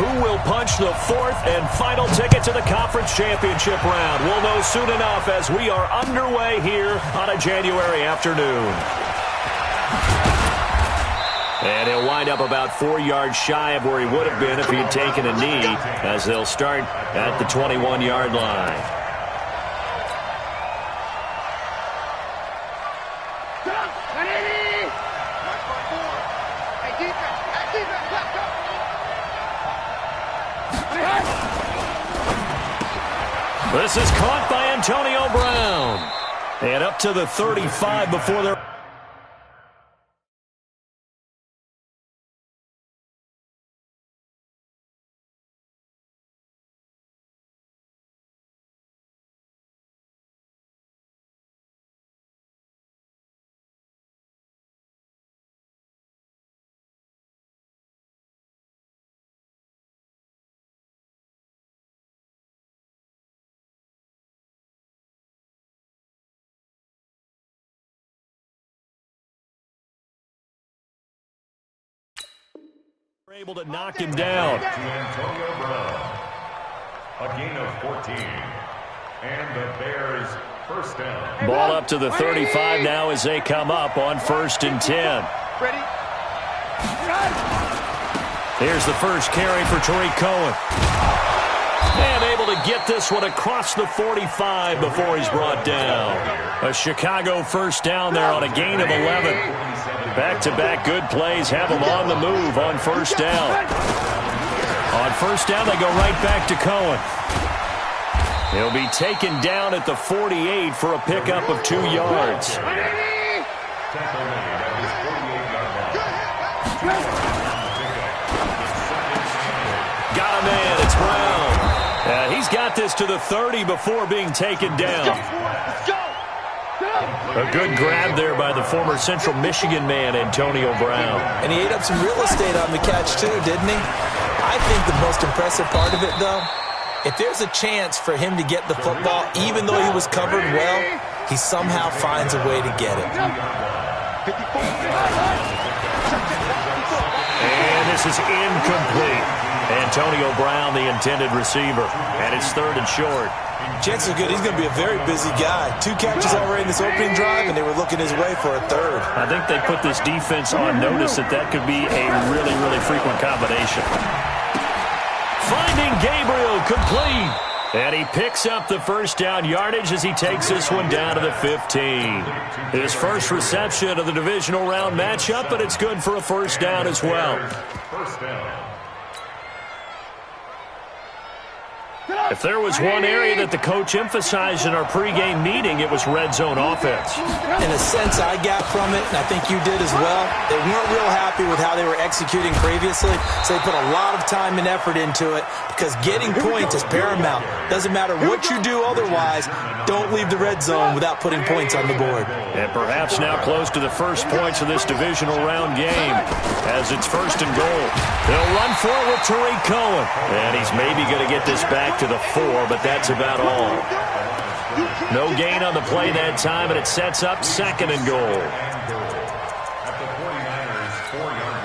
who will punch the fourth and final ticket to the conference championship round? We'll know soon enough as we are underway here on a January afternoon. And he'll wind up about 4 yards shy of where he would have been if he'd taken a knee, as they'll start at the 21-yard line. This is caught by Antonio Brown. And up to the 35 before they're... able to knock him down. To Antonio Brown. A gain of 14. And the Bears first down. Ball up to the 35 now as they come up on 1st and 10. Ready? Here's the first carry for Tariq Cohen. And able to get this one across the 45 before he's brought down. A Chicago first down there on a gain of 11. Back-to-back good plays have them on the move on 1st down. On 1st down, they go right back to Cohen. He'll be taken down at the 48 for a pickup of 2 yards. Got a man, it's Brown. He's got this to the 30 before being taken down. A good grab there by the former Central Michigan man, Antonio Brown. And he ate up some real estate on the catch, too, didn't he? I think the most impressive part of it, though, if there's a chance for him to get the football, even though he was covered well, he somehow finds a way to get it. And this is incomplete. Antonio Brown, the intended receiver. And it's 3rd and short. Chances are good he's going to be a very busy guy. 2 catches already in this opening drive, and they were looking his way for a 3rd. I think they put this defense on notice that could be a really, really frequent combination. Finding Gabriel complete. And he picks up the first down yardage as he takes this one down to the 15. His first reception of the divisional round matchup, but it's good for a first down as well. First down. If there was one area that the coach emphasized in our pregame meeting, it was red zone offense. In a sense, I got from it, and I think you did as well, they weren't real happy with how they were executing previously, so they put a lot of time and effort into it because getting points is paramount. Doesn't matter what you do otherwise, don't leave the red zone without putting points on the board. And perhaps now close to the first points of this divisional round game as it's 1st and goal. They'll run for it with Tariq Cohen. And he's maybe going to get this back to the 4, but that's about all. No gain on the play that time, and it sets up 2nd and goal. At the 49ers 4-yard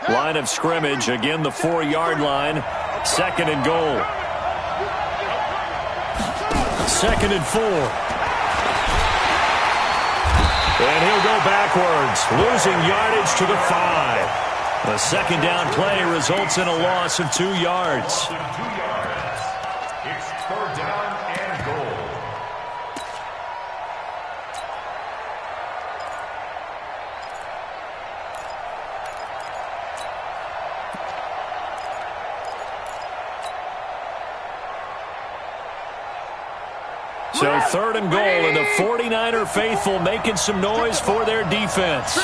line. Line of scrimmage, again the 4-yard line. 2nd and goal. 2nd and 4. And he'll go backwards, losing yardage to the 5. The 2nd down play results in a loss of 2 yards. It's 3rd down and goal. So 3rd and goal, and the 49er faithful making some noise for their defense.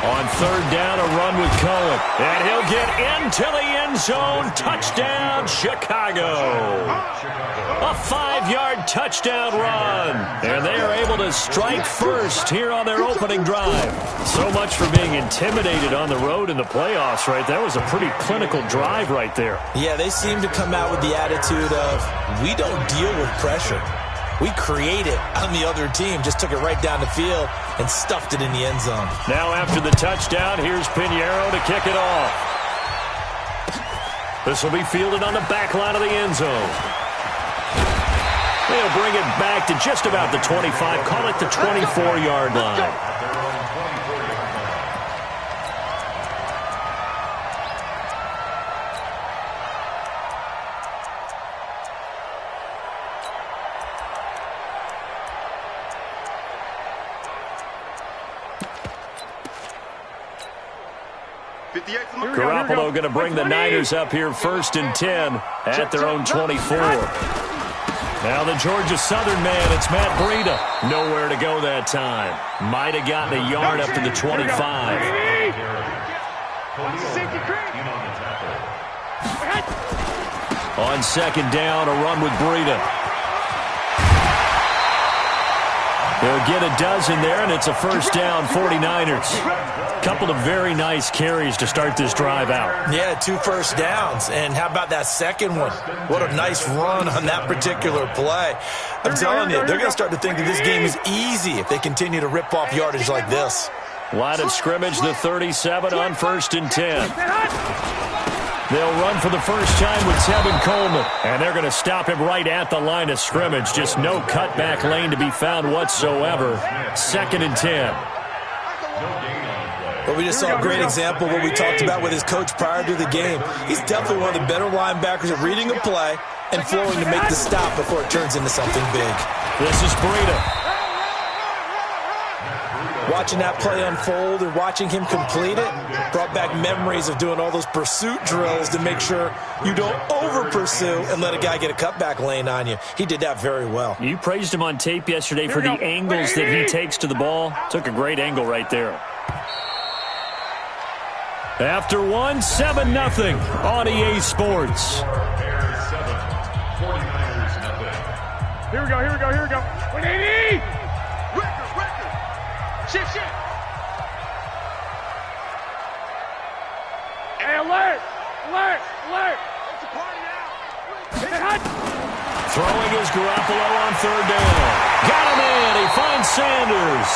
On third down, a run with Cohen. And he'll get into the end zone. Touchdown, Chicago. A 5-yard touchdown run. And they are able to strike first here on their opening drive. So much for being intimidated on the road in the playoffs, right? That was a pretty clinical drive right there. Yeah, they seem to come out with the attitude of, we don't deal with pressure. We create it on the other team, just took it right down the field and stuffed it in the end zone. Now after the touchdown, here's Pinheiro to kick it off. This will be fielded on the back line of the end zone. They'll bring it back to just about the 25, call it the 24-yard line. Garoppolo going to bring the Niners up here 1st and 10 at their own 24. Now the Georgia Southern man, it's Matt Breida. Nowhere to go that time. Might have gotten a yard up to the 25. On second down, a run with Breida. He'll get a dozen there, and it's a first down, 49ers. Couple of very nice carries to start this drive out. Yeah, 2 first downs. And how about that second one? What a nice run on that particular play. I'm telling you, they're going to start to think that this game is easy if they continue to rip off yardage like this. Line of scrimmage, the 37 on 1st and 10. They'll run for the first time with Tevin Coleman, and they're going to stop him right at the line of scrimmage. Just no cutback lane to be found whatsoever. 2nd and 10. But we just saw a great example of what we talked about with his coach prior to the game. He's definitely one of the better linebackers at reading a play and flowing to make the stop before it turns into something big. This is Breida. Watching that play unfold and watching him complete it brought back memories of doing all those pursuit drills to make sure you don't over-pursue and let a guy get a cutback lane on you. He did that very well. You praised him on tape yesterday for the angles that he takes to the ball. Took a great angle right there. After 1, 7-0 on EA Sports. Here we go. 180! Record! Shit! Hey, alert! It's a party now! Throwing is Garoppolo on third down. Got him in. He finds Sanders.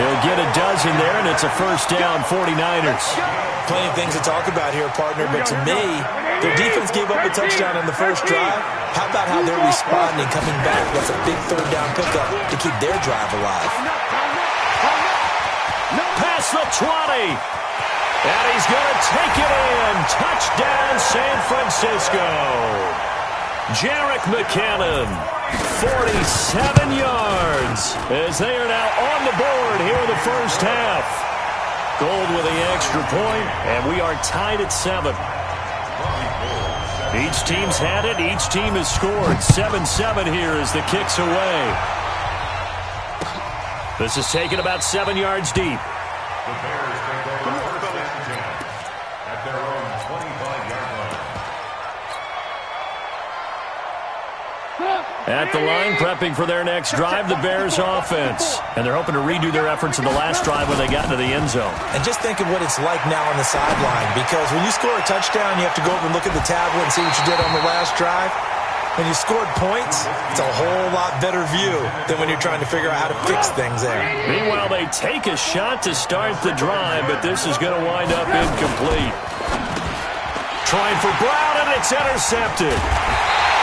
He'll get a dozen there, and it's a first down, 49ers. Plenty of things to talk about here, partner, but to me, their defense gave up a touchdown on the first drive. How about how they're responding, coming back? That's a big third down pickup to keep their drive alive. Past the 20. And he's going to take it in. Touchdown, San Francisco. Jerick McKinnon, 47 yards, as they are now on the board here in the first half. Gold with the extra point, and we are tied at 7. Each team's had it. Each team has scored. 7-7 here as the kick's away. This is taken about 7 yards deep. The Bears take over first and 10 at their own 25-yard line. At the line, prepping for their next drive, the Bears offense. And they're hoping to redo their efforts in the last drive when they got into the end zone. And just think of what it's like now on the sideline, because when you score a touchdown, you have to go over and look at the tablet and see what you did on the last drive. When you scored points, it's a whole lot better view than when you're trying to figure out how to fix things there. Meanwhile, they take a shot to start the drive, but this is going to wind up incomplete. Trying for Brown, and it's intercepted.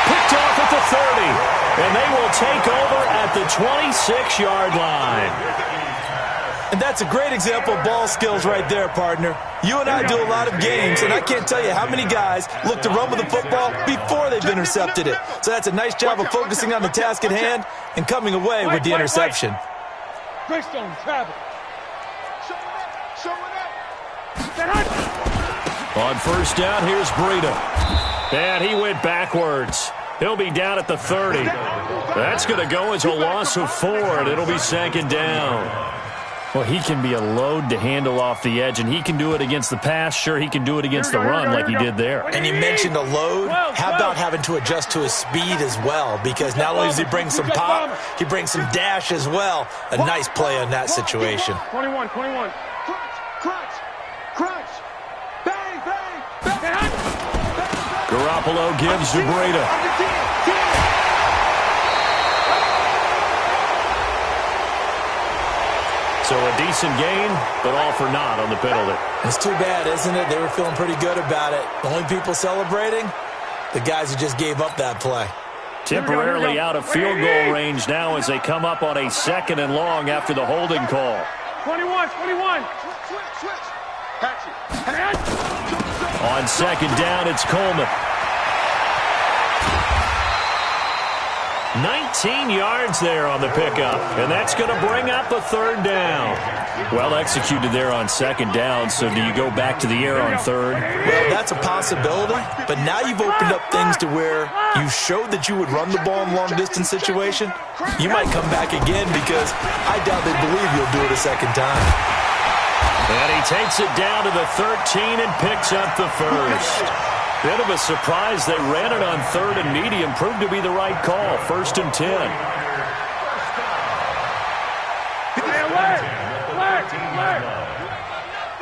Picked off at the 30, and they will take over at the 26-yard line. And that's a great example of ball skills right there, partner. You and I do a lot of games, and I can't tell you how many guys look to run with the football before they've intercepted it. So that's a nice job of focusing on the task at hand and coming away with the interception. Greystone, travel. On first down, here's Breida. And he went backwards. He'll be down at the 30. That's going to go as a loss of 4, and it'll be second down. Well, he can be a load to handle off the edge, and he can do it against the pass. Sure, he can do it against the run like he did there. And you mentioned a load. How about having to adjust to his speed as well? Because not only does he bring some pop, he brings some dash as well. A nice play on that situation. 21. Crunch. Bang, bang. Garoppolo gives to Breida. So a decent gain, but all for naught on the penalty. It's too bad, isn't it? They were feeling pretty good about it. The only people celebrating, the guys who just gave up that play. Temporarily out of field goal range now as they come up on a 2nd and long after the holding call. 21. Switch. Patch it. On 2nd down, it's Coleman. 19 yards there on the pickup, and that's going to bring up a 3rd down. Well executed there on 2nd down, so do you go back to the air on 3rd? Well, that's a possibility, but now you've opened up things to where you showed that you would run the ball in long-distance situation. You might come back again because I doubt they believe you'll do it a 2nd time. And he takes it down to the 13 and picks up the 1st. Bit of a surprise they ran it on 3rd and medium. Proved to be the right call. 1st and 10. Alert!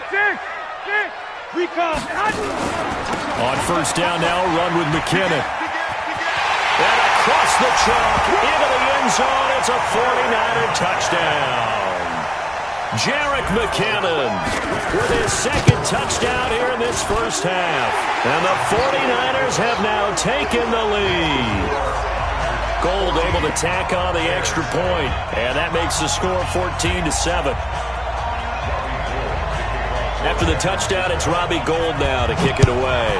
6. Recall. On 1st down now, run with McKinnon. And across the chalk, into the end zone. It's a 49er touchdown. Jerick McKinnon with his 2nd touchdown here in this 1st half. And the 49ers have now taken the lead. Gold able to tack on the extra point. And that makes the score 14-7. After the touchdown, it's Robbie Gould now to kick it away.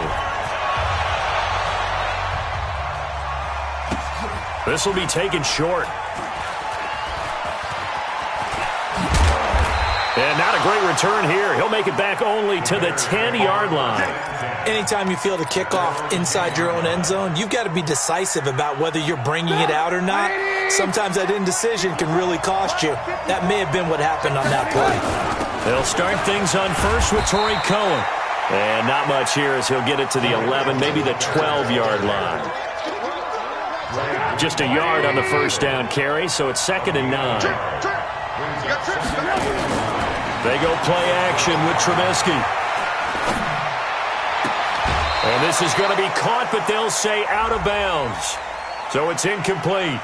This will be taken short. And not a great return here. He'll make it back only to the 10-yard line. Anytime you feel the kickoff inside your own end zone, you've got to be decisive about whether you're bringing it out or not. Sometimes that indecision can really cost you. That may have been what happened on that play. They'll start things on 1st with Torrey Cohen. And not much here as he'll get it to the 11, maybe the 12-yard line. Just a yard on the 1st down carry, so it's 2nd and 9. They go play action with Trubisky. And this is going to be caught, but they'll say out of bounds. So it's incomplete.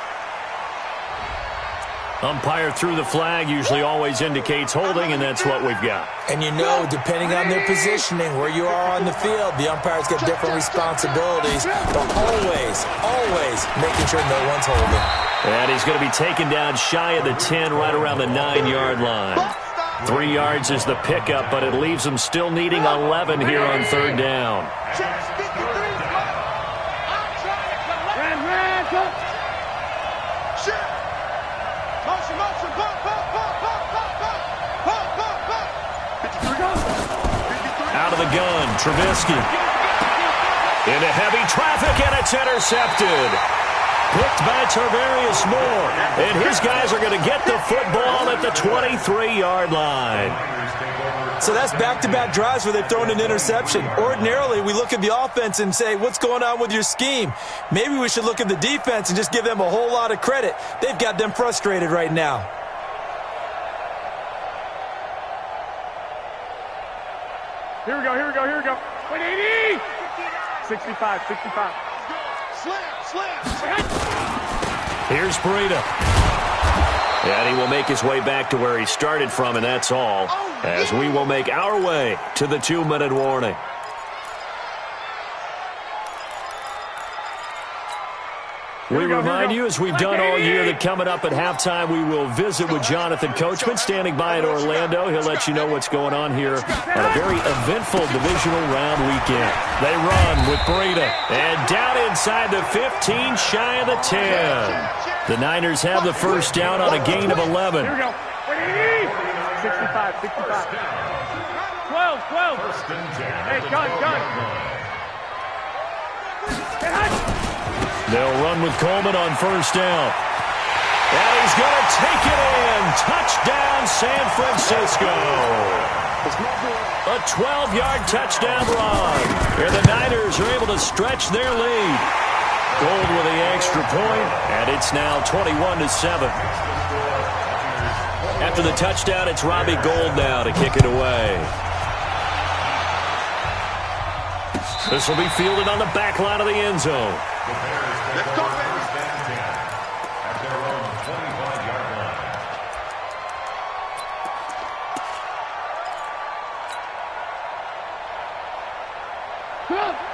Umpire threw the flag, usually always indicates holding, and that's what we've got. And you know, depending on their positioning, where you are on the field, the umpire's got different responsibilities, but always making sure no one's holding. And he's going to be taken down shy of the 10, right around the 9-yard line. 3 yards is the pickup, but it leaves them still needing 11 here on 3rd down. Out of the gun, Trubisky. Into heavy traffic, and it's intercepted. Picked by Tarvarius Moore. And his guys are going to get the football at the 23-yard line. So that's back-to-back drives where they've thrown an interception. Ordinarily, we look at the offense and say, what's going on with your scheme? Maybe we should look at the defense and just give them a whole lot of credit. They've got them frustrated right now. Here we go. 180! 65. Slam. Here's Breida. And he will make his way back to where he started from, and that's all, as we will make our way to the 2-minute warning. We remind you, as we've done all year, that coming up at halftime, we will visit with Jonathan Coachman, standing by in Orlando. He'll let you know what's going on here on a very eventful divisional round weekend. They run with Breida, and down inside the 15, shy of the 10. The Niners have the 1st down on a gain of 11. Here we go. 65. 12. Hey, gun. They'll run with Coleman on 1st down. And he's going to take it in. Touchdown, San Francisco. A 12-yard touchdown run. And the Niners are able to stretch their lead. Gold with the extra point, and it's now 21-7. After the touchdown, it's Robbie Gould now to kick it away. This will be fielded on the back line of the end zone. Let's go, baby. At their own 25-yard line.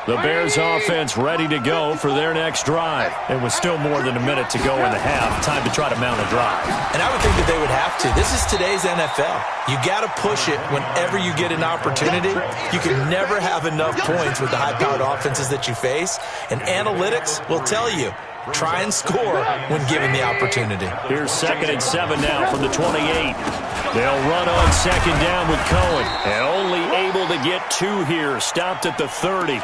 The Bears offense ready to go for their next drive. And with still more than a minute to go in the half, time to try to mount a drive. And I would think that they would have to. This is today's NFL. You got to push it whenever you get an opportunity. You can never have enough points with the high-powered offenses that you face. And analytics will tell you, try and score when given the opportunity. Here's 2nd and 7 now from the 28. They'll run on 2nd down with Cohen. And only able to get 2 here. Stopped at the 30.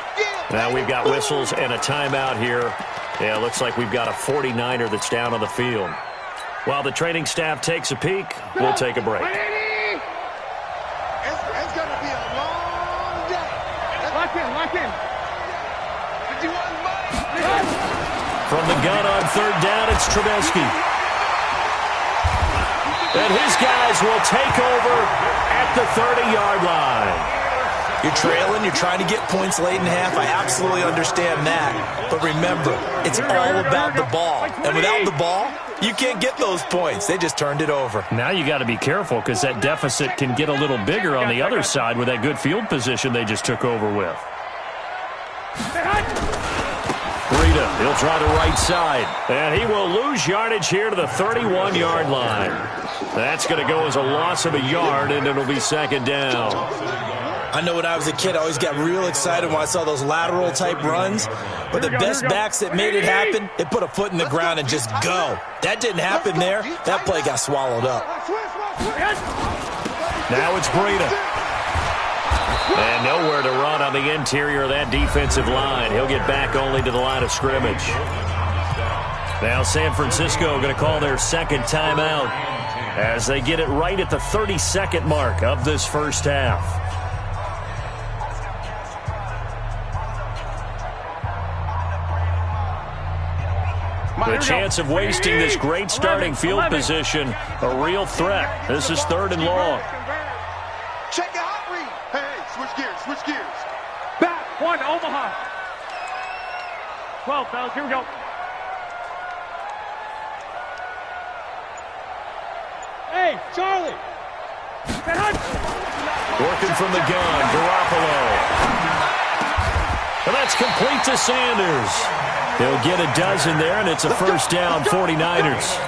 Now we've got whistles and a timeout here. Yeah, looks like we've got a 49er that's down on the field. While the training staff takes a peek, we'll take a break. It's going to be a long day. Lock in. From the gun on 3rd down, it's Trubisky. And his guys will take over at the 30-yard line. You're trailing, you're trying to get points late in half. I absolutely understand that. But remember, it's all about the ball. And without the ball, you can't get those points. They just turned it over. Now you got to be careful because that deficit can get a little bigger on the other side with that good field position they just took over with. Breida, he'll try the right side. And he will lose yardage here to the 31-yard line. That's going to go as a loss of a yard, and it'll be 2nd down. I know when I was a kid, I always got real excited when I saw those lateral-type runs. But the best backs that made it happen, they put a foot in the ground and just go. That didn't happen there. That play got swallowed up. Now it's Breida. And nowhere to run on the interior of that defensive line. He'll get back only to the line of scrimmage. Now San Francisco going to call their 2nd timeout as they get it right at the 32nd mark of this first half. The chance of wasting this great starting field position, a real threat. This is 3rd and long. Check the hot read. Hey, switch gears. Back, 1, Omaha. 12, fellas, here we go. Hey, Charlie. Working from the gun, Garoppolo. And that's complete to Sanders. He'll get a dozen there, and it's a 1st down, 49ers.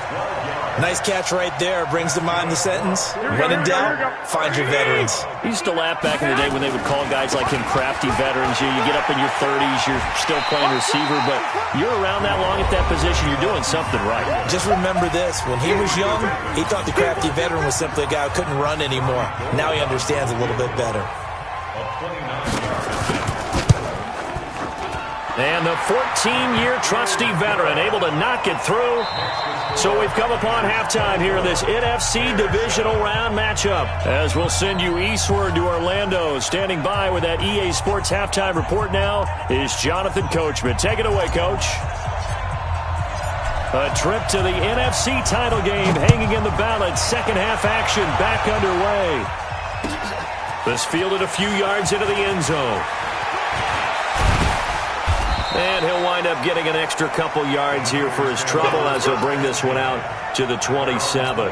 Nice catch right there. Brings to mind the sentence, when in doubt, find your veterans. I used to laugh back in the day when they would call guys like him crafty veterans. You get up in your 30s, you're still playing receiver, but you're around that long at that position, you're doing something right. Just remember this. When he was young, he thought the crafty veteran was simply a guy who couldn't run anymore. Now he understands a little bit better. And the 14-year trusty veteran able to knock it through. So we've come upon halftime here in this NFC divisional round matchup. As we'll send you eastward to Orlando. Standing by with that EA Sports halftime report now is Jonathan Coachman. Take it away, Coach. A trip to the NFC title game hanging in the balance. 2nd half action back underway. This fielded a few yards into the end zone. And he'll wind up getting an extra couple yards here for his trouble as he'll bring this one out to the 27.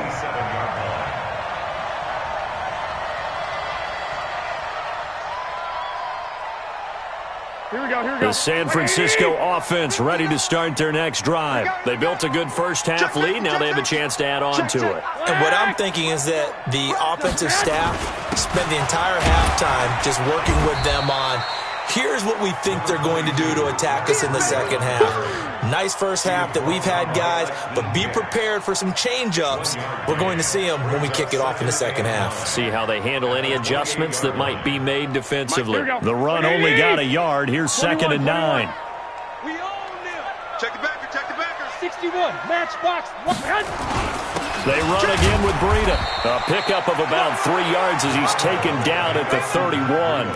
Here we go. The San Francisco offense ready to start their next drive. They built a good first half lead. Now they have a chance to add on to it. And what I'm thinking is that the offensive staff spent the entire halftime just working with them on, here's what we think they're going to do to attack us in the 2nd half. Nice first half that we've had, guys, but be prepared for some change-ups. We're going to see them when we kick it off in the 2nd half. See how they handle any adjustments that might be made defensively. The run only got a yard. Here's 2nd and 9. We own them. Check the backers. 61, matchbox. They run again with Breida. A pickup of about 3 yards as he's taken down at the 31.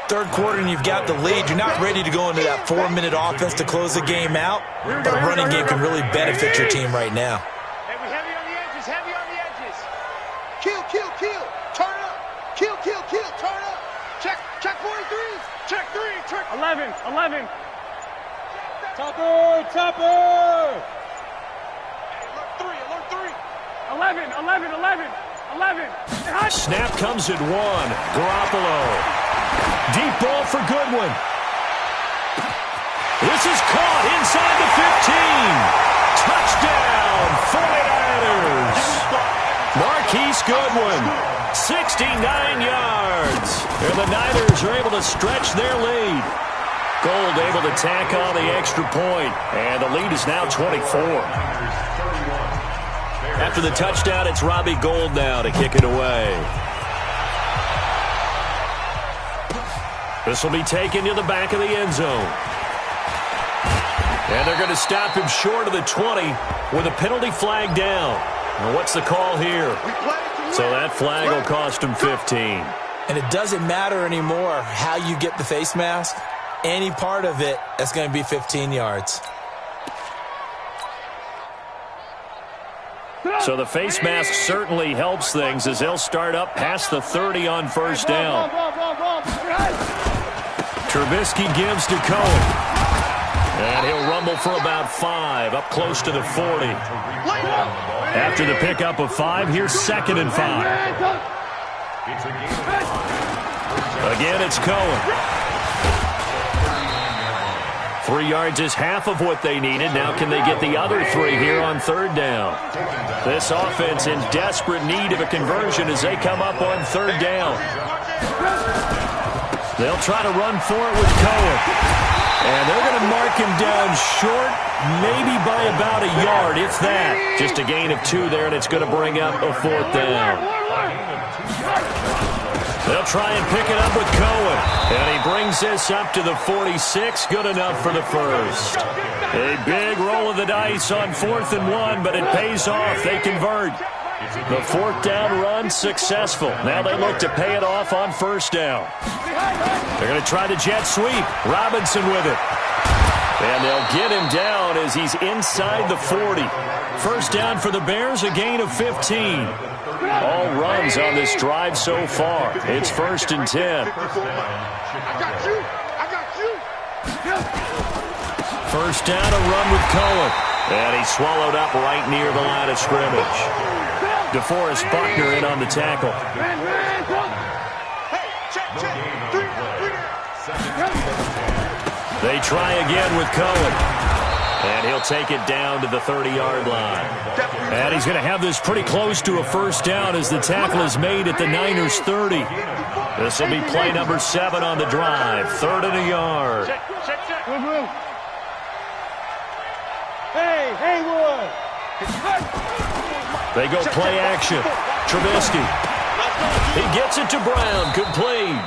Third quarter and you've got the lead. You're not ready to go into that 4-minute offense to close the game out, but a running game can really benefit your team right now. Heavy on the edges, heavy on the edges. Kill, kill, kill. Turn up. Kill, kill, kill. Turn up. Check 43. Check 3. Check 11. Topper. Alert 3. 11. Snap comes at 1. Garoppolo. Deep ball for Goodwin. This is caught inside the 15. Touchdown, 49ers. Marquise Goodwin, 69 yards. And the Niners are able to stretch their lead. Gold able to tack on the extra point. And the lead is now 24. After the touchdown, it's Robbie Gould now to kick it away. This will be taken to the back of the end zone. And they're going to stop him short of the 20 with a penalty flag down. And what's the call here? So that flag will cost him 15. And it doesn't matter anymore how you get the face mask. Any part of it, that's going to be 15 yards. So the face mask certainly helps things as they'll start up past the 30 on first down. Trubisky gives to Cohen. And he'll rumble for about 5, up close to the 40. After the pickup of 5, here's 2nd and 5. Again, it's Cohen. 3 yards is half of what they needed. Now can they get the other 3 here on third down? This offense in desperate need of a conversion as they come up on third down. They'll try to run for it with Cohen. And they're going to mark him down short, maybe by about a yard, if that. Just a gain of 2 there, and it's going to bring up a 4th down. They'll try and pick it up with Cohen. And he brings this up to the 46. Good enough for the first. A big roll of the dice on 4th and 1, but it pays off. They convert. The 4th down run successful. Now they look to pay it off on first down. They're going to try the jet sweep. Robinson with it. And they'll get him down as he's inside the 40. First down for the Bears, a gain of 15. All runs on this drive so far. It's 1st and 10. First down, a run with Cohen. And he's swallowed up right near the line of scrimmage. DeForest Buckner in on the tackle. They try again with Cohen. And he'll take it down to the 30-yard line. And he's going to have this pretty close to a first down as the tackle is made at the Niners' 30. This will be play number 7 on the drive. 3rd and a yard. Hey, Haywood. They go play action. Trubisky. He gets it to Brown. Complete.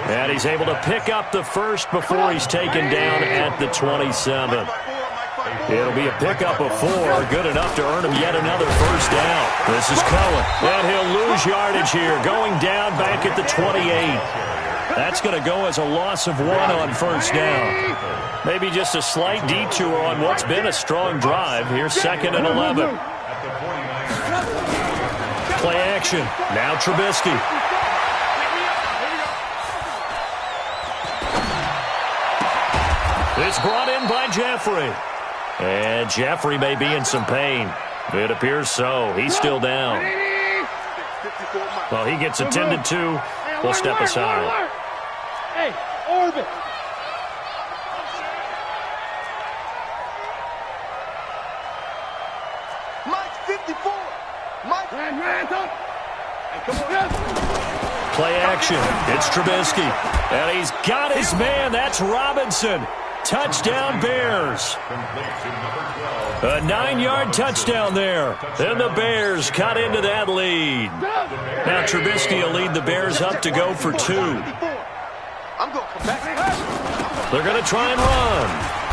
And he's able to pick up the first before he's taken down at the 27. It'll be a pickup of 4, good enough to earn him yet another first down. This is Cohen, and he'll lose yardage here, going down back at the 28. That's going to go as a loss of 1 on first down. Maybe just a slight detour on what's been a strong drive. Here's 2nd and 11. Play action. Now Trubisky. It's brought in by Jeffrey. And Jeffrey may be in some pain. It appears so. He's still down. Well, he gets attended to. We'll step aside. Hey, orbit. Mike 54. Mike. Play action. It's Trubisky. And he's got his man. That's Robinson. Touchdown, Bears. A 9-yard touchdown there. And the Bears cut into that lead. Now Trubisky will lead the Bears up to go for 2. They're going to try and run.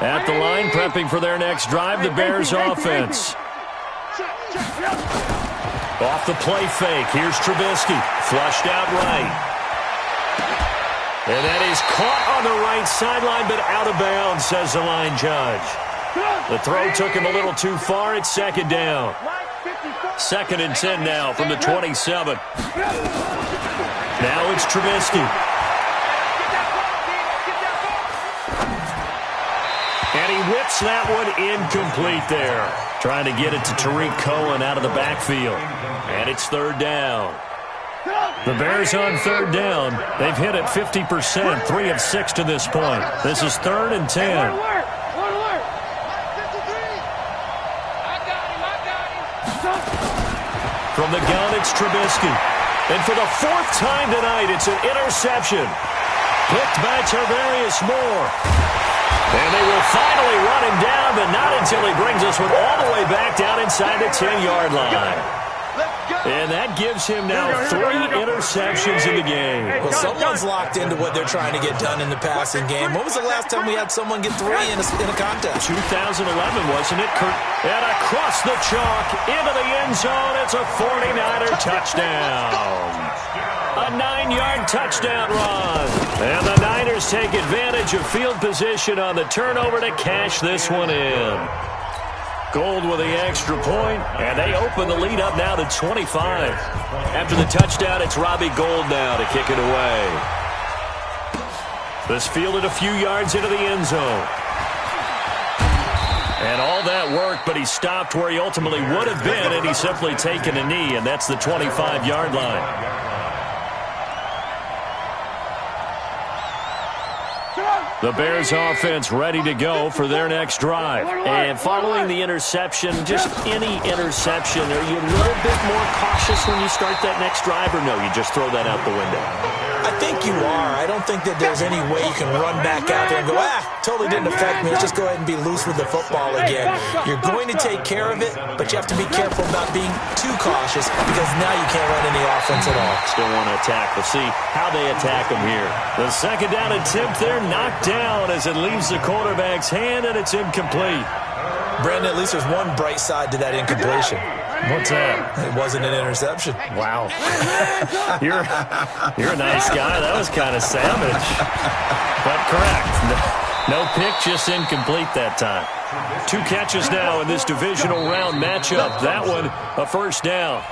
At the line, prepping for their next drive, the Bears offense. Off the play fake. Here's Trubisky. Flushed out right. And that is caught on the right sideline, but out of bounds, says the line judge. The throw took him a little too far. It's second down. 2nd and 10 now from the 27. Now it's Trubisky. And he whips that one incomplete there. Trying to get it to Tariq Cohen out of the backfield. And it's 3rd down. The Bears on 3rd down. They've hit it 50%, 3 of 6 to this point. This is 3rd and 10. From the gun, it's Trubisky. And for the 4th time tonight, it's an interception. Picked by Tarvarius Moore. And they will finally run him down, but not until he brings us one all the way back down inside the 10-yard line. And that gives him now 3 interceptions in the game. Well, someone's locked into what they're trying to get done in the passing game. When was the last time we had someone get 3 in a contest? 2011, wasn't it, Kurt? And across the chalk, into the end zone, it's a 49er touchdown. A 9-yard touchdown run. And the Niners take advantage of field position on the turnover to cash this one in. Gold with the extra point, and they open the lead up now to 25. After the touchdown, it's Robbie Gould now to kick it away. This fielded a few yards into the end zone. And all that work, but he stopped where he ultimately would have been, and he's simply taken a knee, and that's the 25-yard line. The Bears offense ready to go for their next drive. And following the interception, just any interception, are you a little bit more cautious when you start that next drive, or no, you just throw that out the window? I think you are. I don't think that there's any way you can run back out there and go, totally didn't affect me. Let's just go ahead and be loose with the football again. You're going to take care of it, but you have to be careful about being too cautious because now you can't run any offense at all. Still want to attack. We'll see how they attack them here. The 2nd down attempt there knocked down as it leaves the quarterback's hand, and it's incomplete. Brandon, at least there's one bright side to that incompletion. What's that? It wasn't an interception. Wow. You're a nice guy. That was kind of savage. But correct. No pick, just incomplete that time. 2 catches now in this divisional round matchup. That one, a 1st down.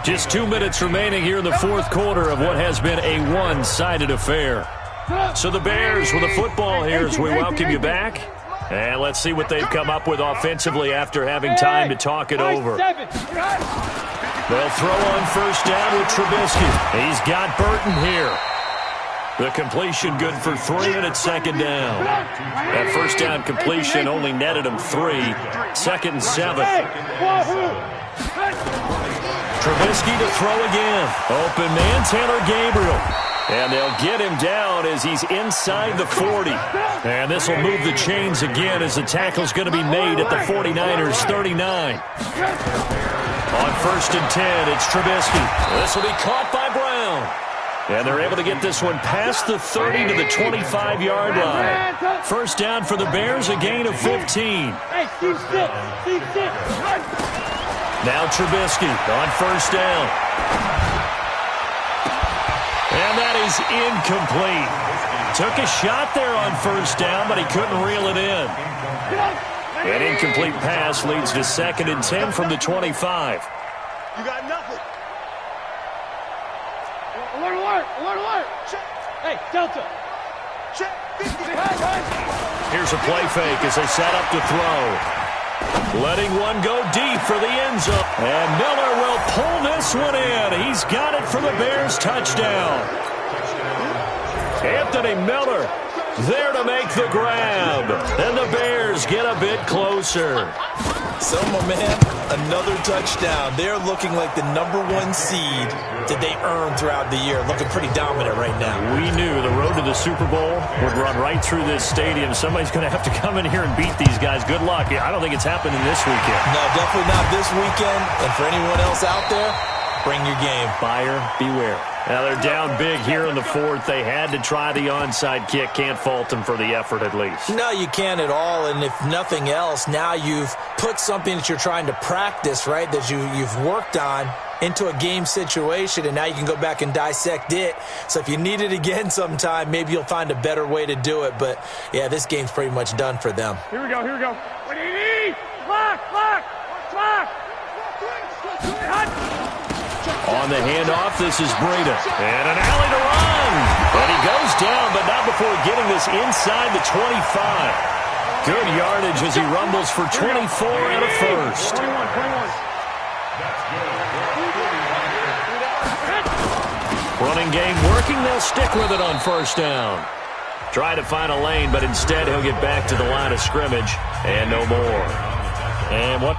Just 2 minutes remaining here in the 4th quarter of what has been a one-sided affair. So the Bears with the football here as we welcome you back. And let's see what they've come up with offensively after having time to talk it over. They'll throw on 1st down with Trubisky. He's got Burton here. The completion good for 3, and it's 2nd down. That 1st down completion only netted him 3. 2nd and 7. Trubisky to throw again. Open man, Taylor Gabriel. And they'll get him down as he's inside the 40. And this will move the chains again as the tackle's going to be made at the 49ers' 39. On 1st and 10, it's Trubisky. This will be caught by Brown. And they're able to get this one past the 30 to the 25-yard line. 1st down for the Bears, a gain of 15. Now Trubisky on 1st down. And that is incomplete. Took a shot there on 1st down, but he couldn't reel it in. An incomplete pass leads to 2nd and 10 from the 25. You got nothing. Alert, alert, alert, alert. Check. Hey, Delta. Check. Here's a play fake as they set up to throw. Letting one go deep for the end zone. And Miller will pull this one in. He's got it for the Bears touchdown. Anthony Miller there to make the grab. And the Bears get a bit closer. So, my man, another touchdown. They're looking like the #1 seed that they earned throughout the year. Looking pretty dominant right now. We knew the road to the Super Bowl would run right through this stadium. Somebody's going to have to come in here and beat these guys. Good luck. I don't think it's happening this weekend. No, definitely not this weekend. And for anyone else out there, bring your game. Buyer beware. Now they're down big here in the fourth. They had to try the onside kick. Can't fault them for the effort at least. No, you can't at all. And if nothing else, now you've put something that you're trying to practice, right, that you've worked on into a game situation, and now you can go back and dissect it. So if you need it again sometime, maybe you'll find a better way to do it. But, yeah, this game's pretty much done for them. Here we go, here we go. What do you need? Lock. On the handoff, this is Breida. And an alley to run. And he goes down, but not before getting this inside the 25. Good yardage as he rumbles for 24 and a first. 21. Running game working. They'll stick with it on first down. Try to find a lane, but instead he'll get back to the line of scrimmage and no more. And what?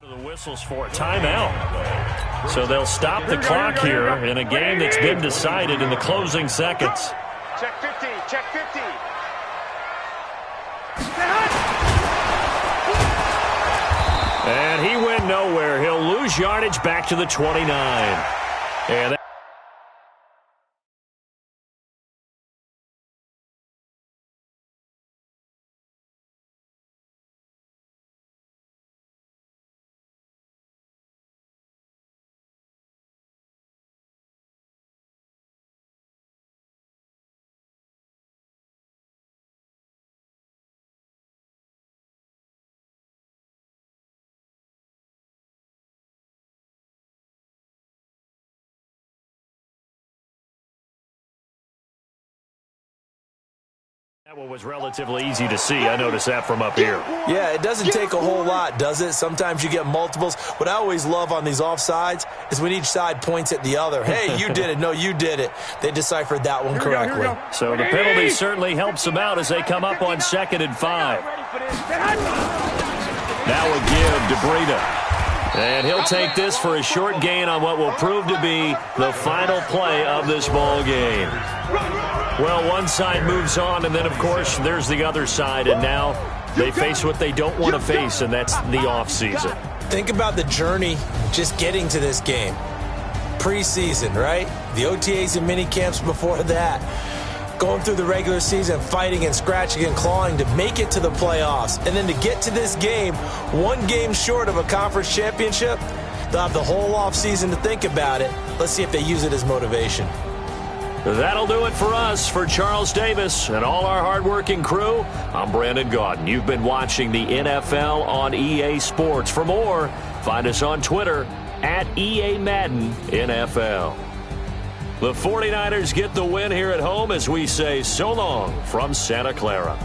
The whistles for a timeout. So they'll stop the clock here in a game that's been decided in the closing seconds. Check 50, check 50. And he went nowhere. He'll lose yardage back to the 29. And that one was relatively easy to see. I noticed that from up here. Yeah, it doesn't take a whole lot, does it? Sometimes you get multiples. What I always love on these offsides is when each side points at the other. Hey, you did it. No, you did it. They deciphered that one correctly. So the penalty certainly helps them out as they come up on 2nd and 5. Now a give to Breida. And he'll take this for a short gain on what will prove to be the final play of this ball game. Well, one side moves on, and then, of course, there's the other side, and now they face what they don't want to face, and that's the offseason. Think about the journey just getting to this game. Preseason, right? The OTAs and mini camps before that. Going through the regular season, fighting and scratching and clawing to make it to the playoffs. And then to get to this game, one game short of a conference championship, they'll have the whole offseason to think about it. Let's see if they use it as motivation. That'll do it for us. For Charles Davis and all our hardworking crew, I'm Brandon Gaudin. You've been watching the NFL on EA Sports. For more, find us on Twitter at EA Madden NFL. The 49ers get the win here at home as we say so long from Santa Clara.